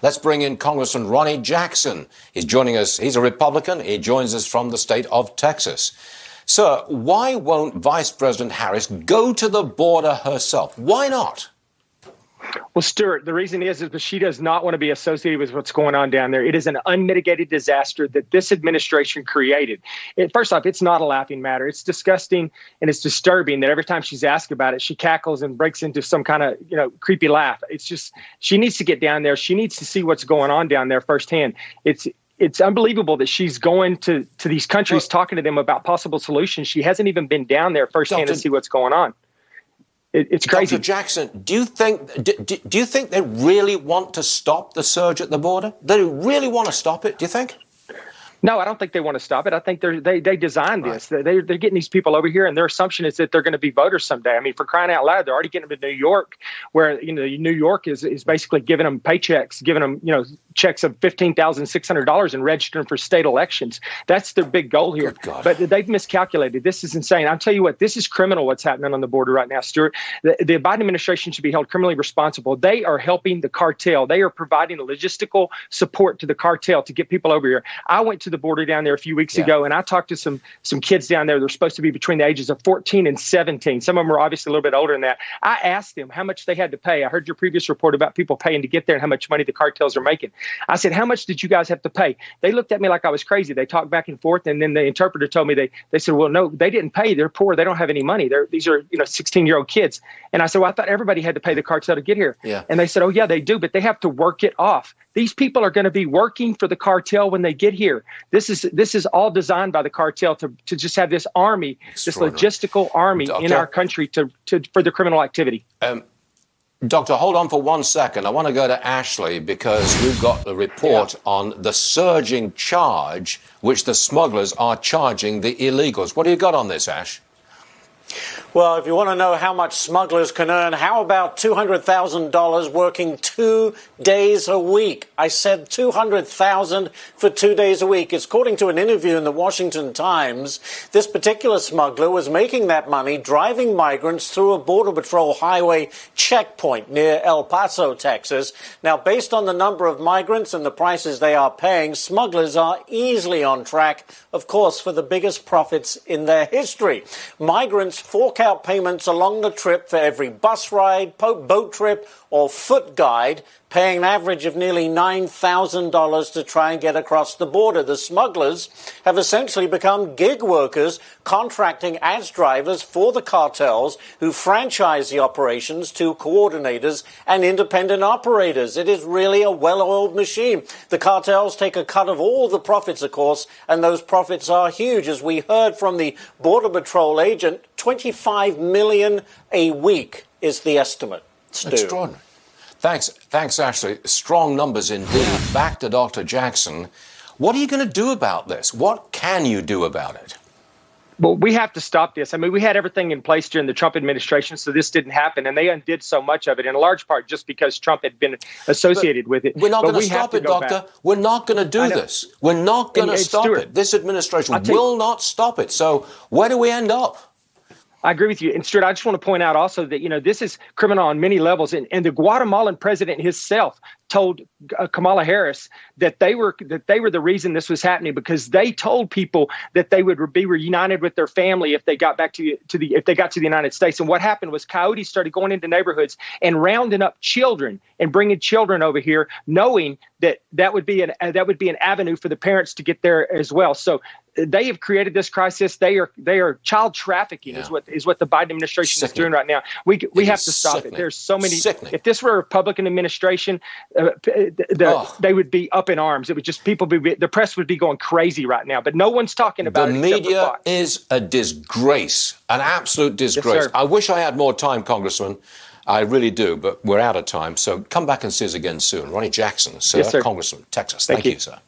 Let's bring in Congressman Ronny Jackson. He's joining us. He's a Republican. He joins us from the state of Texas. Sir, why won't Vice President Harris go to the border herself? Why not? Well, Stuart, the reason is that she does not want to be associated with what's going on down there. It is an unmitigated disaster that this administration created. First off, it's not a laughing matter. It's disgusting and it's disturbing that every time she's asked about it, she cackles and breaks into some kind of, creepy laugh. It's just, she needs to get down there. She needs to see what's going on down there firsthand. It's unbelievable that she's going to these countries, talking to them about possible solutions. She hasn't even been down there firsthand to see what's going on. It's crazy. Dr. Jackson, do you think they really want to stop the surge at the border? They really want to stop it, do you think? No, I don't think they want to stop it. I think they designed this. They're getting these people over here, and their assumption is that they're going to be voters someday. I mean, for crying out loud, they're already getting them to New York, where New York is basically giving them paychecks, giving them checks of $15,600 and registering for state elections. That's their big goal here. But they've miscalculated. This is insane. I'll tell you what, this is criminal what's happening on the border right now, Stuart. The Biden administration should be held criminally responsible. They are helping the cartel. They are providing logistical support to the cartel to get people over here. I went to the border down there a few weeks ago, and I talked to some kids down there. They're supposed to be between the ages of 14 and 17. Some of them are obviously a little bit older than that. I asked them how much they had to pay. I heard your previous report about people paying to get there and how much money the cartels are making. I said, how much did you guys have to pay? They looked at me like I was crazy. They talked back and forth, and then the interpreter told me, they said, well, no, they didn't pay. They're poor. They don't have any money. These are 16-year-old kids. And I said, well, I thought everybody had to pay the cartel to get here. Yeah. And they said, oh, yeah, they do, but they have to work it off. These people are going to be working for the cartel when they get here. This is all designed by the cartel to just have this army, this logistical army in our country for the criminal activity. Doctor, hold on for 1 second. I want to go to Ashley because we've got the report on the surging charge which the smugglers are charging the illegals. What do you got on this, Ash? Well, if you want to know how much smugglers can earn, how about $200,000 working 2 days a week? I said $200,000 for 2 days a week. It's according to an interview in the Washington Times. This particular smuggler was making that money driving migrants through a Border Patrol highway checkpoint near El Paso, Texas. Now, based on the number of migrants and the prices they are paying, smugglers are easily on track, of course, for the biggest profits in their history. Migrants fork out payments along the trip for every bus ride, boat trip, or foot guide, paying an average of nearly $9,000 to try and get across the border. The smugglers have essentially become gig workers, contracting as drivers for the cartels who franchise the operations to coordinators and independent operators. It is really a well-oiled machine. The cartels take a cut of all the profits, of course, and those profits are huge. As we heard from the Border Patrol agent, $25 million a week is the estimate. Extraordinary. Thanks, Ashley. Strong numbers indeed. Back to Dr. Jackson. What are you going to do about this? What can you do about it? Well, we have to stop this. I mean, we had everything in place during the Trump administration, so this didn't happen. And they undid so much of it, in large part just because Trump had been associated with it. We're not going to stop it, Doctor. We're not going to do this. We're not going to stop it. This administration will not stop it. So where do we end up? I agree with you. And Stuart, I just want to point out also that, this is criminal on many levels. And the Guatemalan president himself told Kamala Harris that they were the reason this was happening, because they told people that they would be reunited with their family if they got back to the United States. And what happened was coyotes started going into neighborhoods and rounding up children and bringing children over here, knowing that would be an avenue for the parents to get there as well. So they have created this crisis. They are child trafficking is what the Biden administration is doing right now. We have to stop it. There's so many. If this were a Republican administration, they would be up in arms. It would just the press would be going crazy right now. But no one's talking about it. The media is a disgrace, an absolute disgrace. Yes, I wish I had more time, Congressman. I really do, but we're out of time. So come back and see us again soon. Ronny Jackson, sir, Congressman, Texas. Thank you, sir.